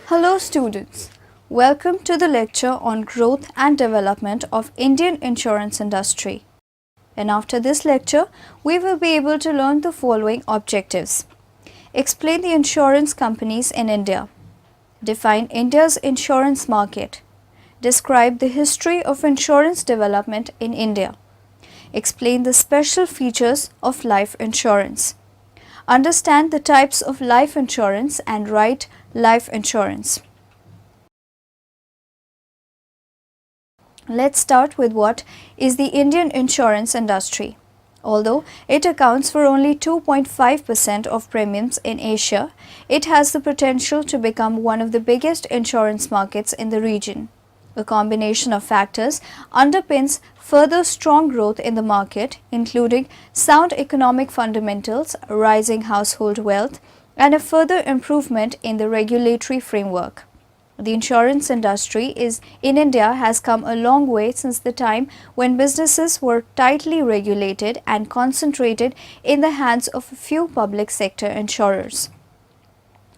Hello students, welcome to the lecture on growth and development of Indian insurance industry. And after this lecture, we will be able to learn the following objectives. Explain the insurance companies in India. Define India's insurance market. Describe the history of insurance development in India. Explain the special features of life insurance. Understand the types of life insurance and write life insurance. Let's start with what is the Indian insurance industry. Although it accounts for only 2.5% of premiums in Asia, it has the potential to become one of the biggest insurance markets in the region. A combination of factors underpins further strong growth in the market, including sound economic fundamentals, rising household wealth, and a further improvement in the regulatory framework. The insurance industry in India has come a long way since the time when businesses were tightly regulated and concentrated in the hands of a few public sector insurers.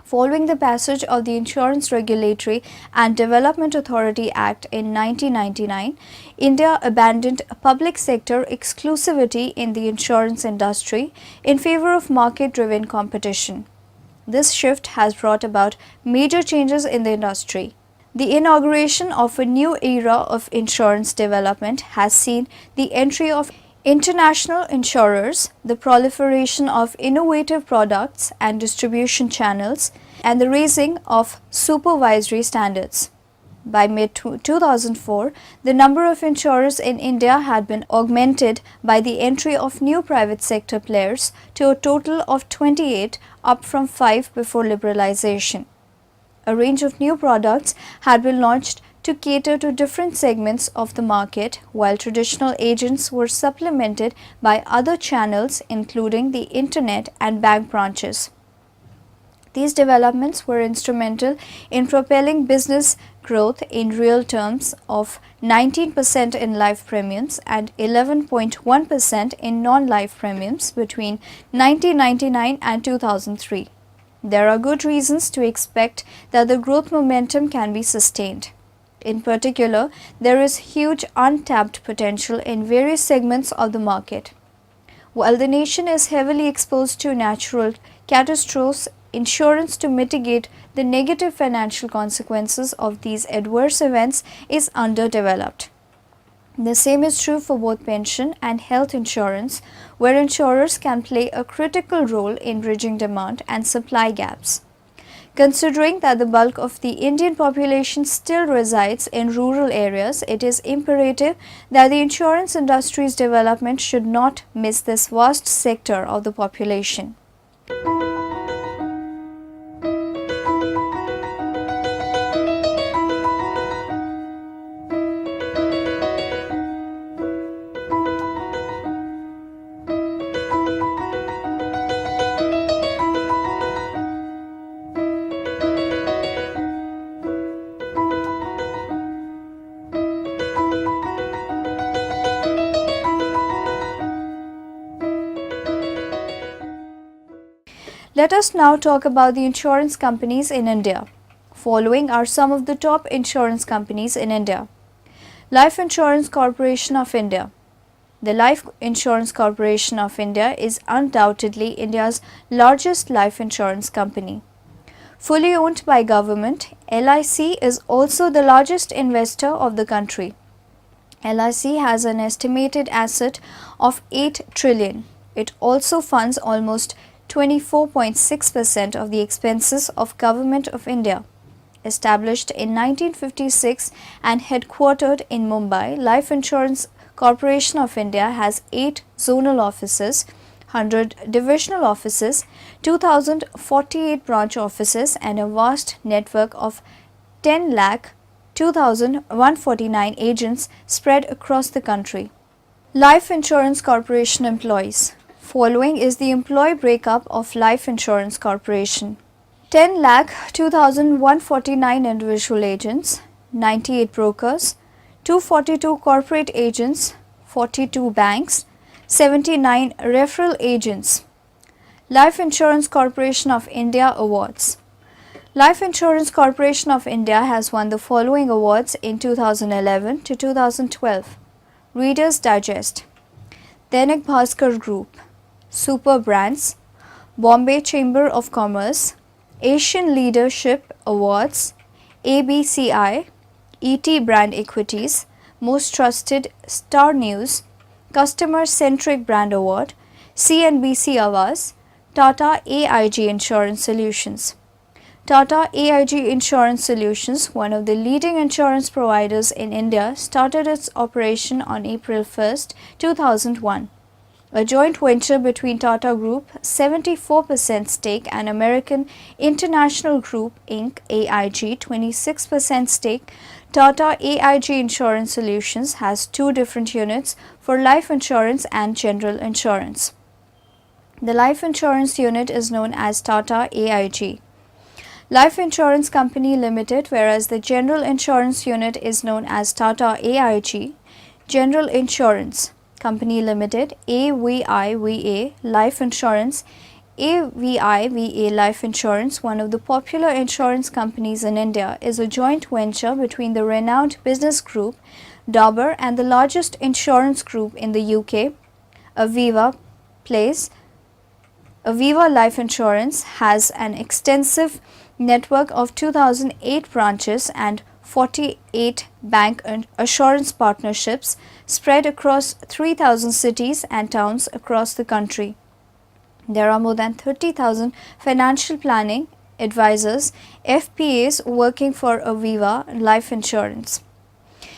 Following the passage of the Insurance Regulatory and Development Authority Act in 1999, India abandoned public sector exclusivity in the insurance industry in favor of market-driven competition. This shift has brought about major changes in the industry. The inauguration of a new era of insurance development has seen the entry of international insurers, the proliferation of innovative products and distribution channels, and the raising of supervisory standards. By mid-2004, the number of insurers in India had been augmented by the entry of new private sector players to a total of 28, up from 5 before liberalization. A range of new products had been launched to cater to different segments of the market, while traditional agents were supplemented by other channels including the internet and bank branches. These developments were instrumental in propelling business growth in real terms of 19% in life premiums and 11.1% in non-life premiums between 1999 and 2003. There are good reasons to expect that the growth momentum can be sustained. In particular, there is huge untapped potential in various segments of the market. While the nation is heavily exposed to natural catastrophes, insurance to mitigate the negative financial consequences of these adverse events is underdeveloped. The same is true for both pension and health insurance, where insurers can play a critical role in bridging demand and supply gaps. Considering that the bulk of the Indian population still resides in rural areas, it is imperative that the insurance industry's development should not miss this vast sector of the population. Let us now talk about the insurance companies in India. Following are some of the top insurance companies in India. Life Insurance Corporation of India. The Life Insurance Corporation of India is undoubtedly India's largest life insurance company. Fully owned by government, LIC is also the largest investor of the country. LIC has an estimated asset of 8 trillion. It also funds almost 24.6% of the expenses of Government of India. Established in 1956 and headquartered in Mumbai, Life Insurance Corporation of India has 8 zonal offices, 100 divisional offices, 2048 branch offices and a vast network of 10,02,149 agents spread across the country. Life Insurance Corporation employees. Following is the employee breakup of Life Insurance Corporation. 10,02,149 individual agents, 98 brokers, 242 corporate agents, 42 banks, 79 referral agents. Life Insurance Corporation of India Awards. Life Insurance Corporation of India has won the following awards in 2011 to 2012. Reader's Digest, Dainik Bhaskar Group, Super Brands, Bombay Chamber of Commerce, Asian Leadership Awards, ABCI, ET Brand Equities, Most Trusted Star News, Customer Centric Brand Award, CNBC Awards, Tata AIG Insurance Solutions. Tata AIG Insurance Solutions, one of the leading insurance providers in India, started its operation on April 1, 2001. A joint venture between Tata Group 74% stake and American International Group Inc. AIG 26% stake, Tata AIG Insurance Solutions has two different units for life insurance and general insurance. The life insurance unit is known as Tata AIG Life Insurance Company Limited, whereas the general insurance unit is known as Tata AIG General Insurance Company Limited, AVIVA Life Insurance. AVIVA Life Insurance, one of the popular insurance companies in India, is a joint venture between the renowned business group Dabur and the largest insurance group in the UK, Aviva Place. Aviva Life Insurance has an extensive network of 2008 branches and 48 bank assurance partnerships spread across 3,000 cities and towns across the country. There are more than 30,000 financial planning advisors, FPAs, working for Aviva Life Insurance.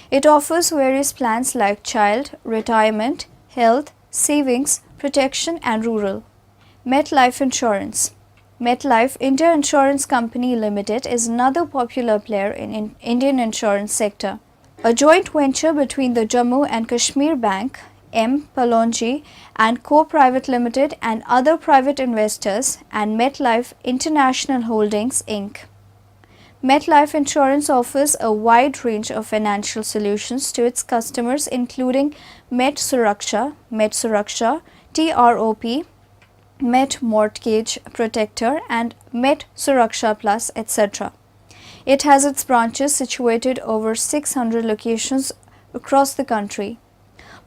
It offers various plans like child, retirement, health, savings, protection and rural. MetLife Insurance. MetLife India Insurance Company Limited is another popular player in Indian insurance sector. A joint venture between the Jammu and Kashmir Bank, M. Palonji and Co. Private Limited and other private investors, and MetLife International Holdings Inc. MetLife Insurance offers a wide range of financial solutions to its customers, including Met Suraksha, TROP, Met Mortgage Protector and Met Suraksha Plus, etc. It has its branches situated over 600 locations across the country.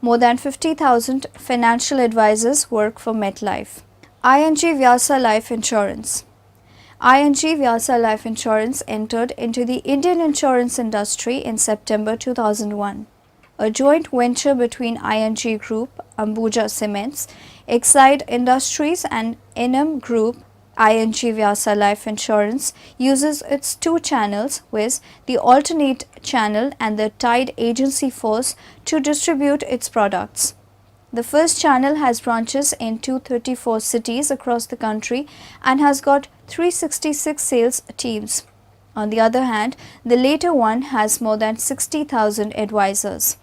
More than 50,000 financial advisors work for MetLife. ING Vyasa Life Insurance. ING Vyasa Life Insurance entered into the Indian insurance industry in September 2001. A joint venture between ING Group, Ambuja Cements, Exide Industries and Enam Group, ING Vyasa Life Insurance uses its two channels, with the alternate channel and the tied agency force, to distribute its products. The first channel has branches in 234 cities across the country and has got 366 sales teams. On the other hand, the later one has more than 60,000 advisors.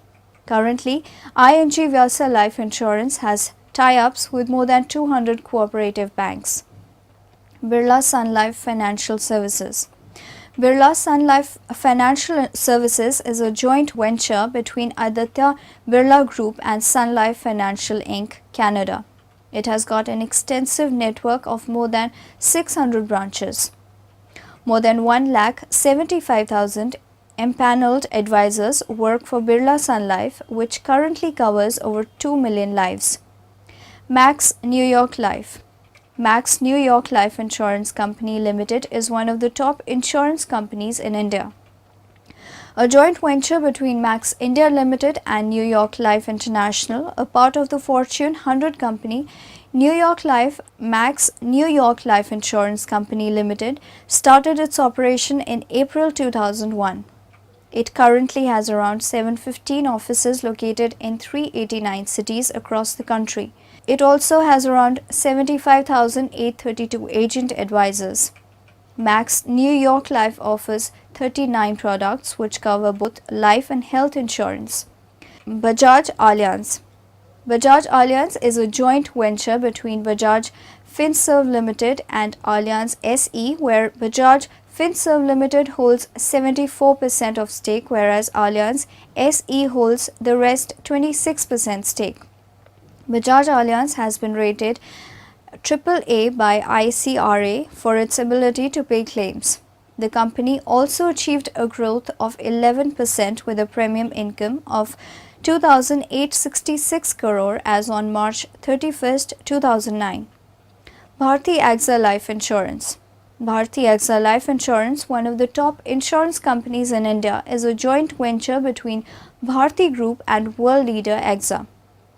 Currently, ING Vyasa Life Insurance has tie-ups with more than 200 cooperative banks. Birla Sun Life Financial Services. Birla Sun Life Financial Services is a joint venture between Aditya Birla Group and Sun Life Financial Inc., Canada. It has got an extensive network of more than 600 branches. More than 1,75,000 empaneled advisors work for Birla Sun Life, which currently covers over 2 million lives. Max New York Life. Max New York Life Insurance Company Limited is one of the top insurance companies in India. A joint venture between Max India Limited and New York Life International, a part of the Fortune 100 company, New York Life. Max New York Life Insurance Company Limited started its operation in April 2001. It currently has around 715 offices located in 389 cities across the country. It also has around 75,832 agent advisors. Max New York Life offers 39 products which cover both life and health insurance. Bajaj Allianz. Bajaj Allianz is a joint venture between Bajaj Finserv Limited and Allianz SE, where Bajaj Finserv Limited holds 74% of stake, whereas Allianz SE holds the rest 26% stake. Bajaj Allianz has been rated AAA by ICRA for its ability to pay claims. The company also achieved a growth of 11% with a premium income of 2,866 crore as on March 31, 2009. Bharti AXA Life Insurance. Bharti AXA Life Insurance, one of the top insurance companies in India, is a joint venture between Bharti Group and world leader AXA.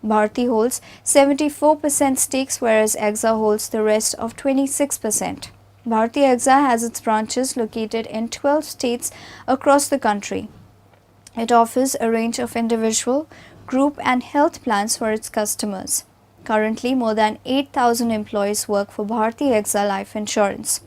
Bharti holds 74% stakes, whereas AXA holds the rest of 26%. Bharti AXA has its branches located in 12 states across the country. It offers a range of individual, group and health plans for its customers. Currently, more than 8,000 employees work for Bharti AXA Life Insurance.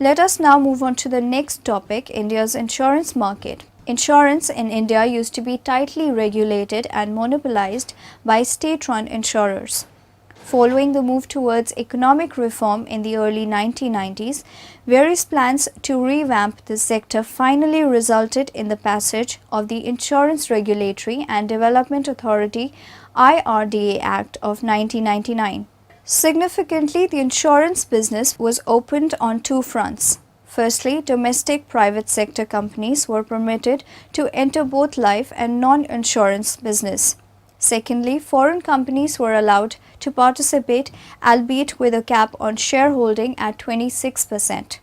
Let us now move on to the next topic, India's insurance market. Insurance in India used to be tightly regulated and monopolized by state-run insurers. Following the move towards economic reform in the early 1990s, various plans to revamp the sector finally resulted in the passage of the Insurance Regulatory and Development Authority (IRDA) Act of 1999. Significantly, the insurance business was opened on two fronts. Firstly, domestic private sector companies were permitted to enter both life and non-insurance business. Secondly, foreign companies were allowed to participate, albeit with a cap on shareholding at 26%.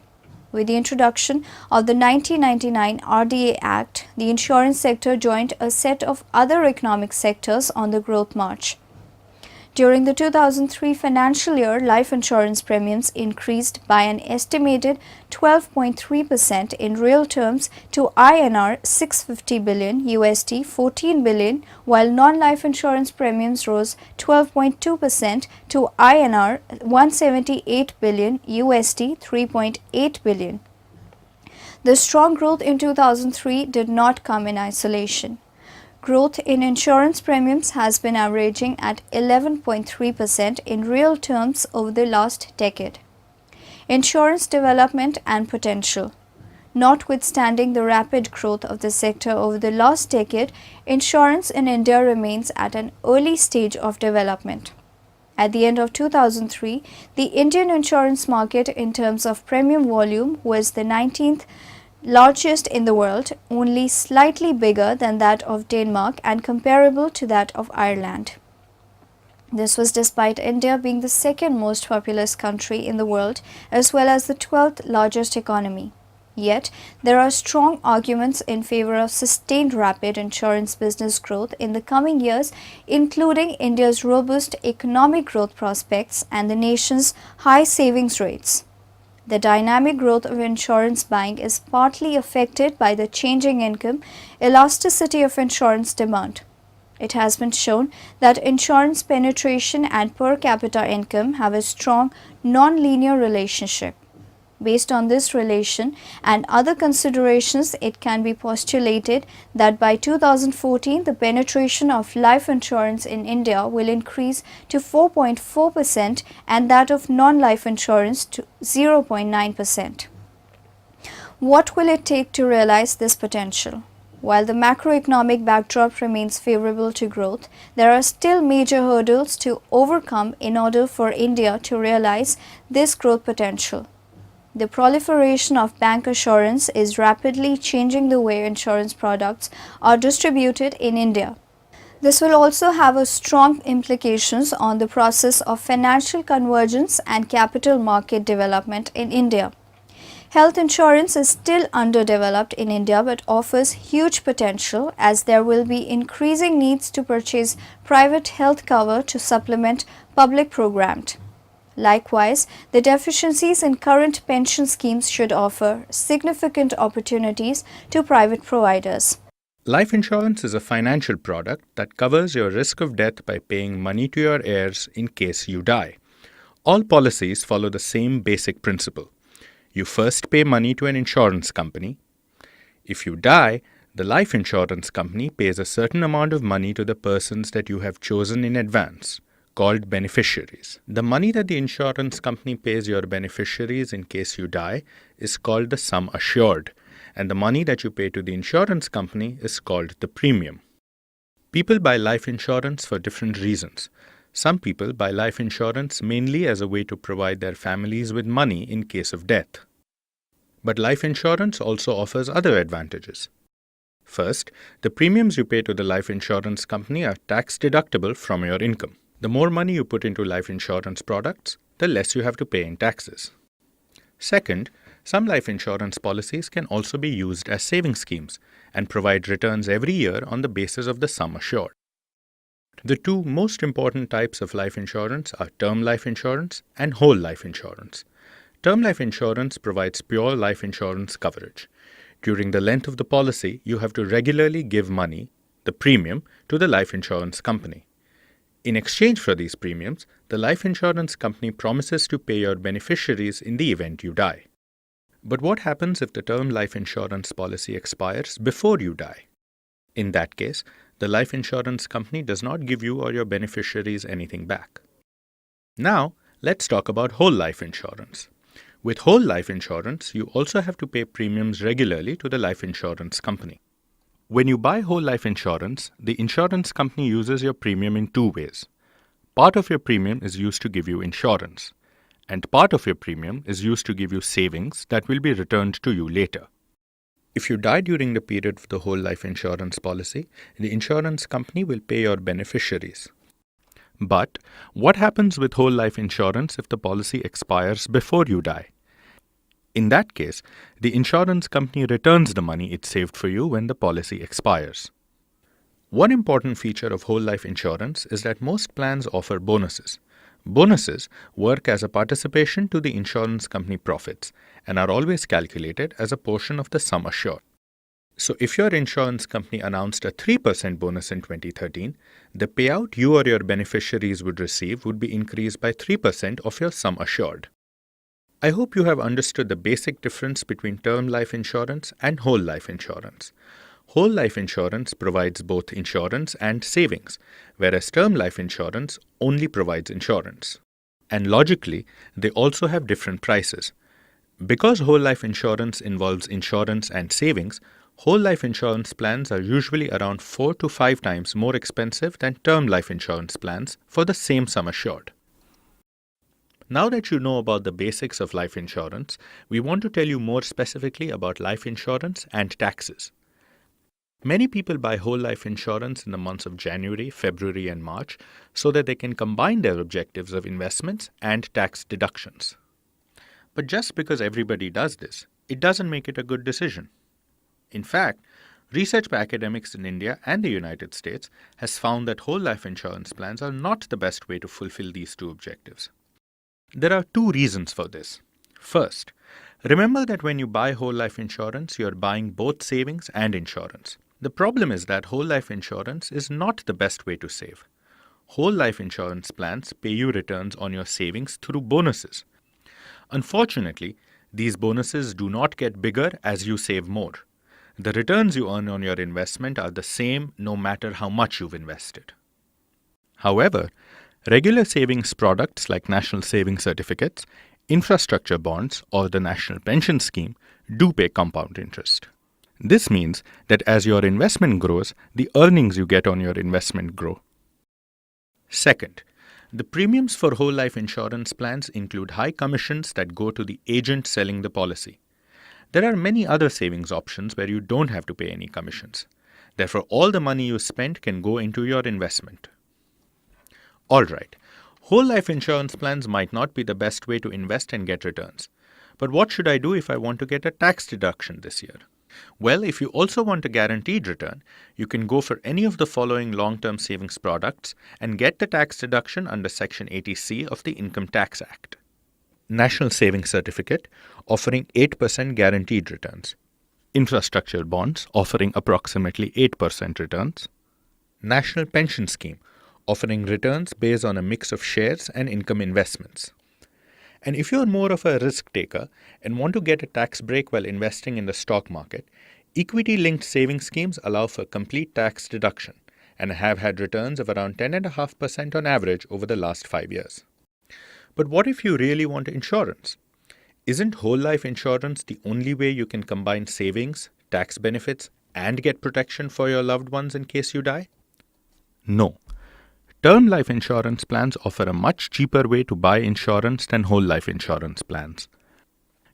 With the introduction of the 1999 RDA Act, the insurance sector joined a set of other economic sectors on the growth march. During the 2003 financial year, life insurance premiums increased by an estimated 12.3% in real terms to INR 650 billion, USD 14 billion, while non-life insurance premiums rose 12.2% to INR 178 billion, USD 3.8 billion. The strong growth in 2003 did not come in isolation. Growth in insurance premiums has been averaging at 11.3% in real terms over the last decade. Insurance development and potential. Notwithstanding the rapid growth of the sector over the last decade, insurance in India remains at an early stage of development. At the end of 2003, the Indian insurance market in terms of premium volume was the 19th largest in the world, only slightly bigger than that of Denmark and comparable to that of Ireland. This was despite India being the second most populous country in the world as well as the 12th largest economy. Yet, there are strong arguments in favor of sustained rapid insurance business growth in the coming years, including India's robust economic growth prospects and the nation's high savings rates. The dynamic growth of insurance buying is partly affected by the changing income elasticity of insurance demand. It has been shown that insurance penetration and per capita income have a strong non-linear relationship. Based on this relation and other considerations, it can be postulated that by 2014, the penetration of life insurance in India will increase to 4.4% and that of non-life insurance to 0.9%. What will it take to realize this potential? While the macroeconomic backdrop remains favorable to growth, there are still major hurdles to overcome in order for India to realize this growth potential. The proliferation of bank assurance is rapidly changing the way insurance products are distributed in India. This will also have a strong implications on the process of financial convergence and capital market development in India. Health insurance is still underdeveloped in India but offers huge potential as there will be increasing needs to purchase private health cover to supplement public programs. Likewise, the deficiencies in current pension schemes should offer significant opportunities to private providers. Life insurance is a financial product that covers your risk of death by paying money to your heirs in case you die. All policies follow the same basic principle. You first pay money to an insurance company. If you die, the life insurance company pays a certain amount of money to the persons that you have chosen in advance, called beneficiaries. The money that the insurance company pays your beneficiaries in case you die is called the sum assured, and the money that you pay to the insurance company is called the premium. People buy life insurance for different reasons. Some people buy life insurance mainly as a way to provide their families with money in case of death. But life insurance also offers other advantages. First, the premiums you pay to the life insurance company are tax deductible from your income. The more money you put into life insurance products, the less you have to pay in taxes. Second, some life insurance policies can also be used as savings schemes and provide returns every year on the basis of the sum assured. The two most important types of life insurance are term life insurance and whole life insurance. Term life insurance provides pure life insurance coverage. During the length of the policy, you have to regularly give money, the premium, to the life insurance company. In exchange for these premiums, the life insurance company promises to pay your beneficiaries in the event you die. But what happens if the term life insurance policy expires before you die? In that case, the life insurance company does not give you or your beneficiaries anything back. Now, let's talk about whole life insurance. With whole life insurance, you also have to pay premiums regularly to the life insurance company. When you buy whole life insurance, the insurance company uses your premium in two ways. Part of your premium is used to give you insurance, and part of your premium is used to give you savings that will be returned to you later. If you die during the period of the whole life insurance policy, the insurance company will pay your beneficiaries. But what happens with whole life insurance if the policy expires before you die? In that case, the insurance company returns the money it saved for you when the policy expires. One important feature of whole life insurance is that most plans offer bonuses. Bonuses work as a participation to the insurance company profits and are always calculated as a portion of the sum assured. So if your insurance company announced a 3% bonus in 2013, the payout you or your beneficiaries would receive would be increased by 3% of your sum assured. I hope you have understood the basic difference between term life insurance and whole life insurance. Whole life insurance provides both insurance and savings, whereas term life insurance only provides insurance. And logically, they also have different prices. Because whole life insurance involves insurance and savings, whole life insurance plans are usually around 4 to 5 times more expensive than term life insurance plans for the same sum assured. Now that you know about the basics of life insurance, we want to tell you more specifically about life insurance and taxes. Many people buy whole life insurance in the months of January, February, and March so that they can combine their objectives of investments and tax deductions. But just because everybody does this, it doesn't make it a good decision. In fact, research by academics in India and the United States has found that whole life insurance plans are not the best way to fulfill these two objectives. There are two reasons for this. First, remember that when you buy whole life insurance, you are buying both savings and insurance. The problem is that whole life insurance is not the best way to save. Whole life insurance plans pay you returns on your savings through bonuses. Unfortunately, these bonuses do not get bigger as you save more. The returns you earn on your investment are the same no matter how much you've invested. However, regular savings products like national savings certificates, infrastructure bonds, or the national pension scheme do pay compound interest. This means that as your investment grows, the earnings you get on your investment grow. Second, the premiums for whole life insurance plans include high commissions that go to the agent selling the policy. There are many other savings options where you don't have to pay any commissions. Therefore, all the money you spend can go into your investment. Alright, whole life insurance plans might not be the best way to invest and get returns. But what should I do if I want to get a tax deduction this year? Well, if you also want a guaranteed return, you can go for any of the following long-term savings products and get the tax deduction under Section 80C of the Income Tax Act. National Savings Certificate, offering 8% guaranteed returns. Infrastructure bonds, offering approximately 8% returns. National Pension Scheme, offering returns based on a mix of shares and income investments. And if you're more of a risk taker and want to get a tax break while investing in the stock market, equity-linked savings schemes allow for complete tax deduction and have had returns of around 10.5% on average over the last 5 years. But what if you really want insurance? Isn't whole life insurance the only way you can combine savings, tax benefits, and get protection for your loved ones in case you die? No. Term life insurance plans offer a much cheaper way to buy insurance than whole life insurance plans.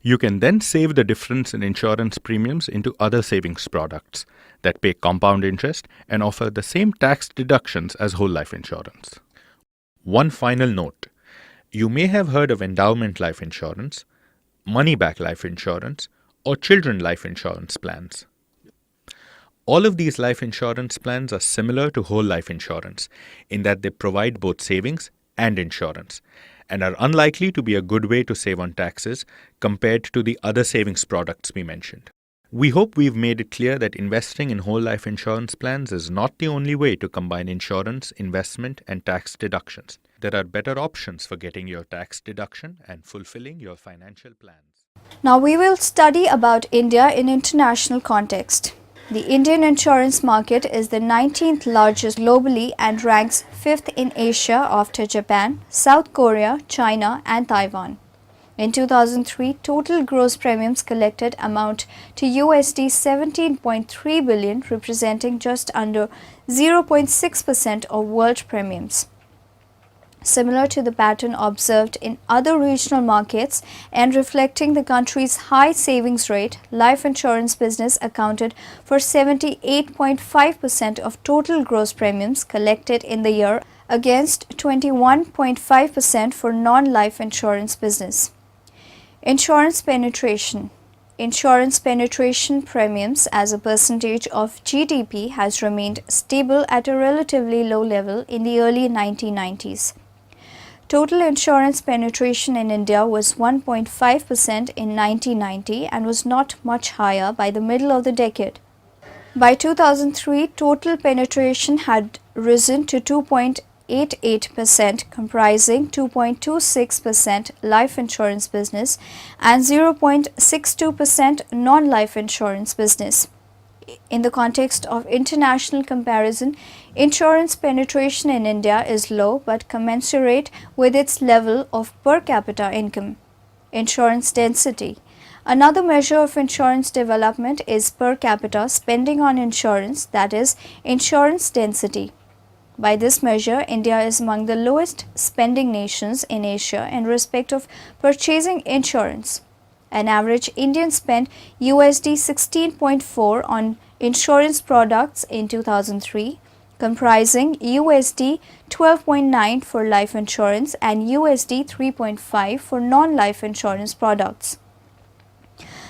You can then save the difference in insurance premiums into other savings products that pay compound interest and offer the same tax deductions as whole life insurance. One final note. You may have heard of endowment life insurance, money back life insurance, or children life insurance plans. All of these life insurance plans are similar to whole life insurance in that they provide both savings and insurance and are unlikely to be a good way to save on taxes compared to the other savings products we mentioned. We hope we've made it clear that investing in whole life insurance plans is not the only way to combine insurance, investment, and tax deductions. There are better options for getting your tax deduction and fulfilling your financial plans. Now we will study about India in international context. The Indian insurance market is the 19th largest globally and ranks 5th in Asia after Japan, South Korea, China, and Taiwan. In 2003, total gross premiums collected amount to USD 17.3 billion, representing just under 0.6% of world premiums. Similar to the pattern observed in other regional markets and reflecting the country's high savings rate, life insurance business accounted for 78.5% of total gross premiums collected in the year against 21.5% for non-life insurance business. Insurance penetration. Insurance penetration premiums as a percentage of GDP has remained stable at a relatively low level in the early 1990s. Total insurance penetration in India was 1.5% in 1990 and was not much higher by the middle of the decade. By 2003, total penetration had risen to 2.88%, comprising 2.26% life insurance business and 0.62% non-life insurance business. In the context of international comparison, insurance penetration in India is low but commensurate with its level of per capita income. Insurance density. Another measure of insurance development is per capita spending on insurance, that is, insurance density. By this measure, India is among the lowest spending nations in Asia in respect of purchasing insurance. An average Indian spent USD 16.4 on insurance products in 2003, comprising USD 12.9 for life insurance and USD 3.5 for non-life insurance products.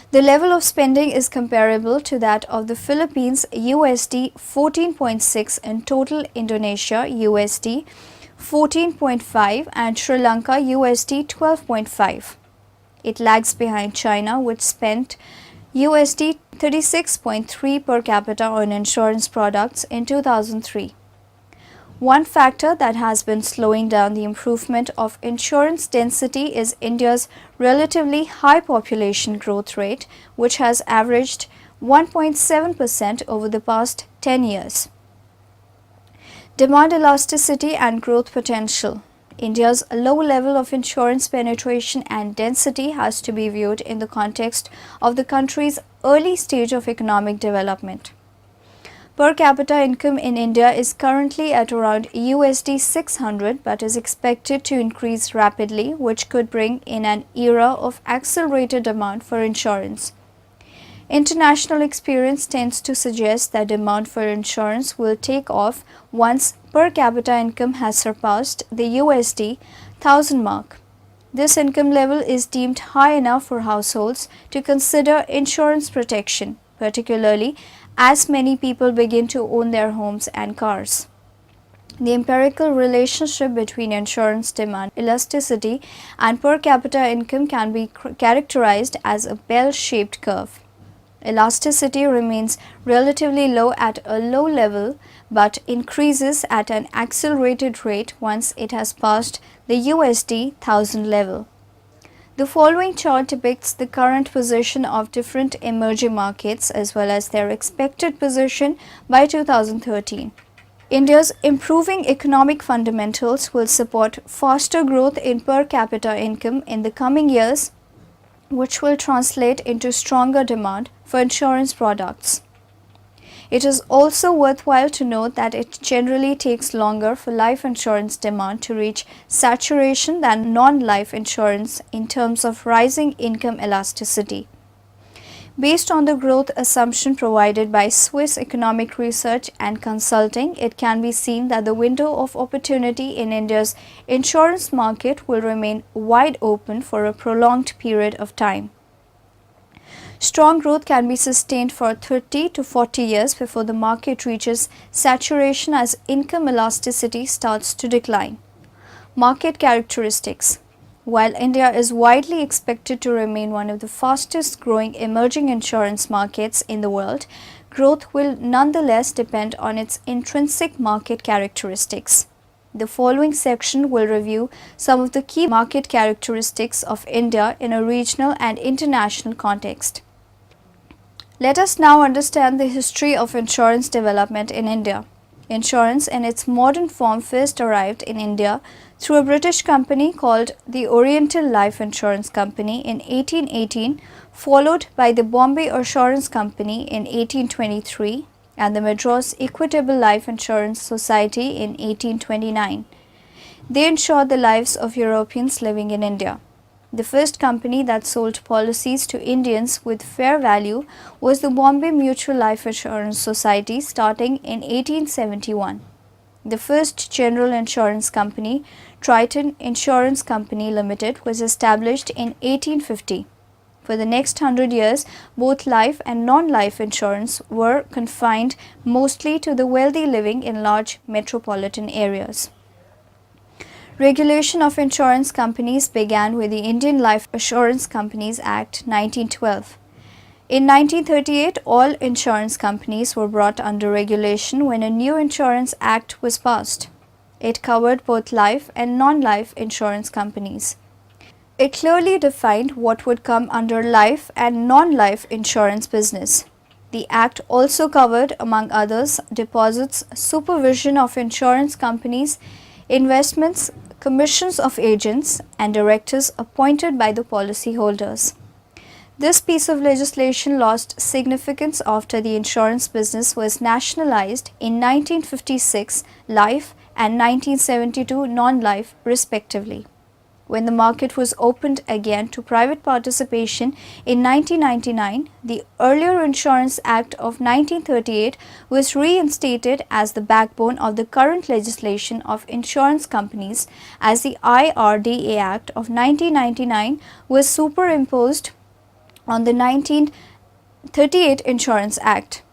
The level of spending is comparable to that of the Philippines USD 14.6 in total, Indonesia USD 14.5 and Sri Lanka USD 12.5. It lags behind China, which spent USD 36.3 per capita on insurance products in 2003. One factor that has been slowing down the improvement of insurance density is India's relatively high population growth rate, which has averaged 1.7% over the past 10 years. Demand elasticity and growth potential. India's low level of insurance penetration and density has to be viewed in the context of the country's early stage of economic development. Per capita income in India is currently at around USD 600 but is expected to increase rapidly, which could bring in an era of accelerated demand for insurance. International experience tends to suggest that demand for insurance will take off once per capita income has surpassed the USD 1000 mark. This income level is deemed high enough for households to consider insurance protection, particularly as many people begin to own their homes and cars. The empirical relationship between insurance demand elasticity and per capita income can be characterized as a bell-shaped curve. Elasticity remains relatively low at a low level but increases at an accelerated rate once it has passed the USD 1000 level. The following chart depicts the current position of different emerging markets as well as their expected position by 2013. India's improving economic fundamentals will support faster growth in per capita income in the coming years, which will translate into stronger demand for insurance products. It is also worthwhile to note that it generally takes longer for life insurance demand to reach saturation than non-life insurance in terms of rising income elasticity. Based on the growth assumption provided by Swiss Economic Research and Consulting, it can be seen that the window of opportunity in India's insurance market will remain wide open for a prolonged period of time. Strong growth can be sustained for 30 to 40 years before the market reaches saturation as income elasticity starts to decline. Market characteristics. While India is widely expected to remain one of the fastest growing emerging insurance markets in the world, growth will nonetheless depend on its intrinsic market characteristics. The following section will review some of the key market characteristics of India in a regional and international context. Let us now understand the history of insurance development in India. Insurance in its modern form first arrived in India through a British company called the Oriental Life Insurance Company in 1818, followed by the Bombay Assurance Company in 1823 and the Madras Equitable Life Insurance Society in 1829. They insured the lives of Europeans living in India. The first company that sold policies to Indians with fair value was the Bombay Mutual Life Insurance Society starting in 1871. The first general insurance company, Triton Insurance Company Limited, was established in 1850. For the next 100 years, both life and non-life insurance were confined mostly to the wealthy living in large metropolitan areas. Regulation of insurance companies began with the Indian Life Assurance Companies Act 1912. In 1938, all insurance companies were brought under regulation when a new Insurance Act was passed. It covered both life and non-life insurance companies. It clearly defined what would come under life and non-life insurance business. The Act also covered, among others, deposits, supervision of insurance companies, investments, commissions of agents, and directors appointed by the policyholders. This piece of legislation lost significance after the insurance business was nationalized in 1956 life and 1972 non-life respectively. When the market was opened again to private participation in 1999, the earlier Insurance Act of 1938 was reinstated as the backbone of the current legislation of insurance companies, as the IRDA Act of 1999 was superimposed on the 1938 Insurance Act.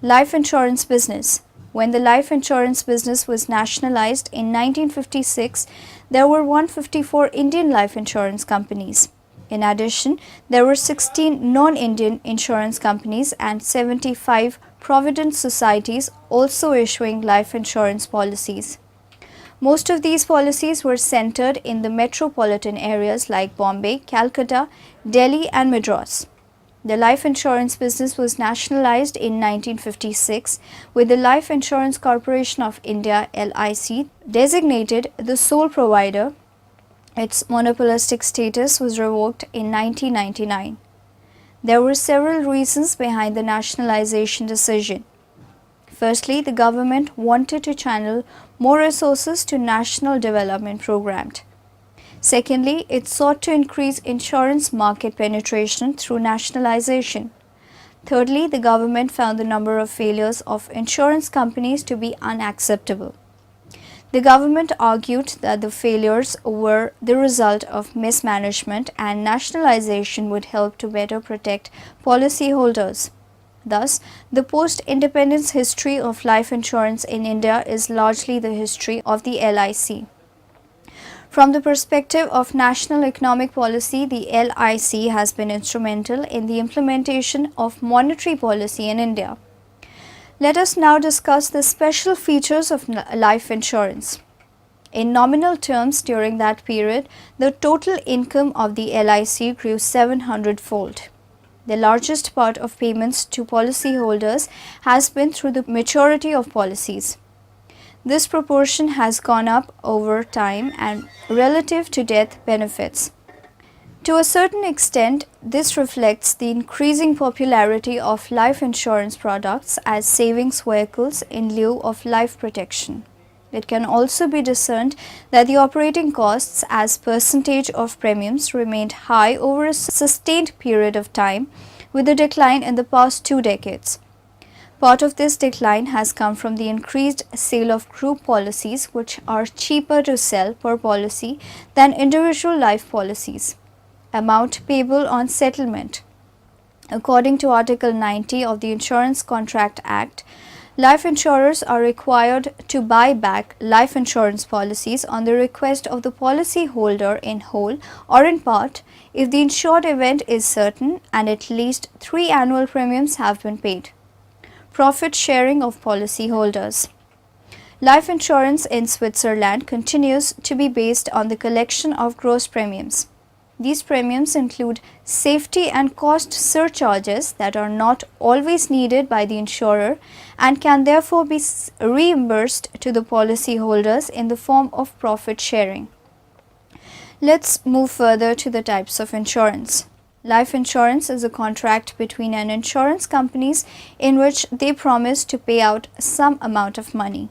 Life insurance business. When the life insurance business was nationalized in 1956, there were 154 Indian life insurance companies. In addition, there were 16 non-Indian insurance companies and 75 provident societies also issuing life insurance policies. Most of these policies were centered in the metropolitan areas like Bombay, Calcutta, Delhi and Madras. The life insurance business was nationalized in 1956 with the Life Insurance Corporation of India (LIC) designated the sole provider. Its monopolistic status was revoked in 1999. There were several reasons behind the nationalization decision. Firstly, the government wanted to channel more resources to national development programs. Secondly, it sought to increase insurance market penetration through nationalization. Thirdly, the government found the number of failures of insurance companies to be unacceptable. The government argued that the failures were the result of mismanagement and nationalization would help to better protect policyholders. Thus, the post-independence history of life insurance in India is largely the history of the LIC. From the perspective of national economic policy, the LIC has been instrumental in the implementation of monetary policy in India. Let us now discuss the special features of life insurance. In nominal terms, during that period, the total income of the LIC grew 700-fold. The largest part of payments to policyholders has been through the maturity of policies. This proportion has gone up over time and relative to death benefits. To a certain extent, this reflects the increasing popularity of life insurance products as savings vehicles in lieu of life protection. It can also be discerned that the operating costs as percentage of premiums remained high over a sustained period of time, with a decline in the past 2 decades. Part of this decline has come from the increased sale of group policies, which are cheaper to sell per policy than individual life policies. Amount payable on settlement. According to Article 90 of the Insurance Contract Act, life insurers are required to buy back life insurance policies on the request of the policyholder in whole or in part if the insured event is certain and at least 3 annual premiums have been paid. Profit sharing of policyholders. Life insurance in Switzerland continues to be based on the collection of gross premiums. These premiums include safety and cost surcharges that are not always needed by the insurer and can therefore be reimbursed to the policyholders in the form of profit sharing. Let's move further to the types of insurance. Life insurance is a contract between an insurance companies in which they promise to pay out some amount of money.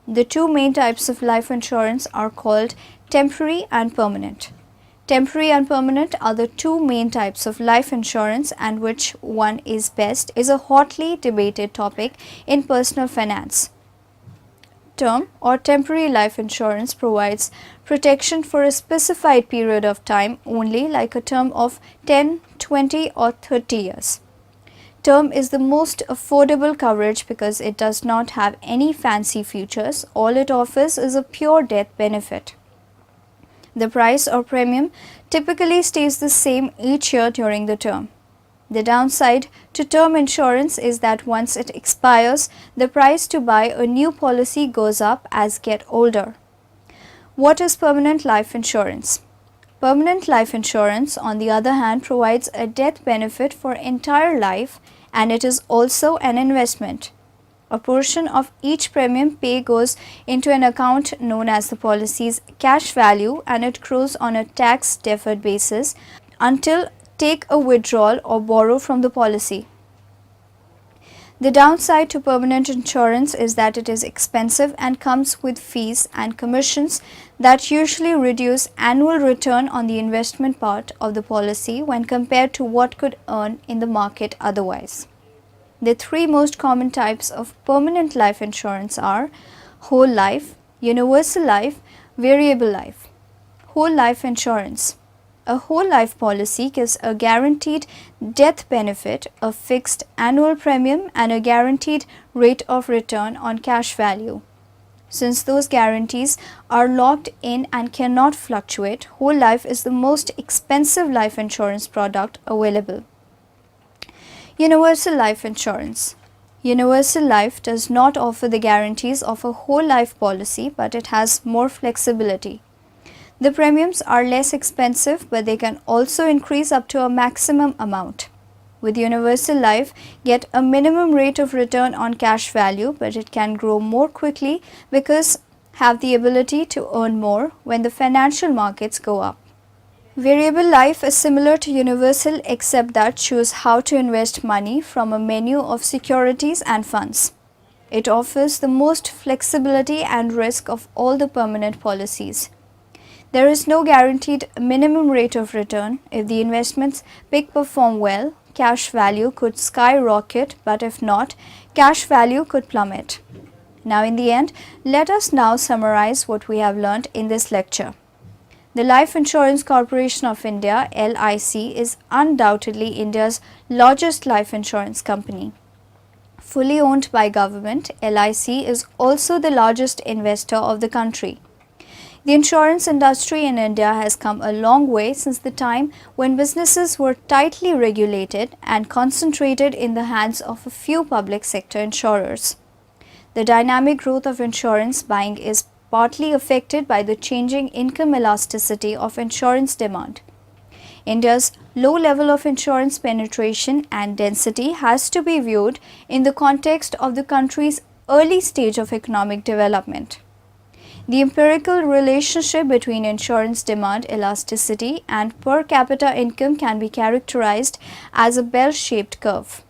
The 2 main types of life insurance are called temporary and permanent. Temporary and permanent are the 2 main types of life insurance, and which one is best is a hotly debated topic in personal finance. Term or temporary life insurance provides protection for a specified period of time only, like a term of 10, 20 or 30 years. Term is the most affordable coverage because it does not have any fancy features. All it offers is a pure death benefit. The price or premium typically stays the same each year during the term. The downside to term insurance is that once it expires, the price to buy a new policy goes up as get older. What is permanent life insurance? Permanent life insurance, on the other hand, provides a death benefit for entire life, and it is also an investment. A portion of each premium pay goes into an account known as the policy's cash value, and it grows on a tax deferred basis until take a withdrawal or borrow from the policy. The downside to permanent insurance is that it is expensive and comes with fees and commissions that usually reduce annual return on the investment part of the policy when compared to what could earn in the market otherwise. The 3 most common types of permanent life insurance are whole life, universal life, variable life. Whole life insurance. A whole life policy gives a guaranteed death benefit, a fixed annual premium, and a guaranteed rate of return on cash value. Since those guarantees are locked in and cannot fluctuate, whole life is the most expensive life insurance product available. Universal life insurance. Universal life does not offer the guarantees of a whole life policy, but it has more flexibility. The premiums are less expensive, but they can also increase up to a maximum amount. With universal life, get a minimum rate of return on cash value, but it can grow more quickly because have the ability to earn more when the financial markets go up. Variable life is similar to universal except that choose how to invest money from a menu of securities and funds. It offers the most flexibility and risk of all the permanent policies. There is no guaranteed minimum rate of return. If the investments perform well, cash value could skyrocket, but if not, cash value could plummet. Now in the end, let us now summarize what we have learned in this lecture. The Life Insurance Corporation of India (LIC) is undoubtedly India's largest life insurance company. Fully owned by government, LIC is also the largest investor of the country. The insurance industry in India has come a long way since the time when businesses were tightly regulated and concentrated in the hands of a few public sector insurers. The dynamic growth of insurance buying is partly affected by the changing income elasticity of insurance demand. India's low level of insurance penetration and density has to be viewed in the context of the country's early stage of economic development. The empirical relationship between insurance demand elasticity and per capita income can be characterized as a bell-shaped curve.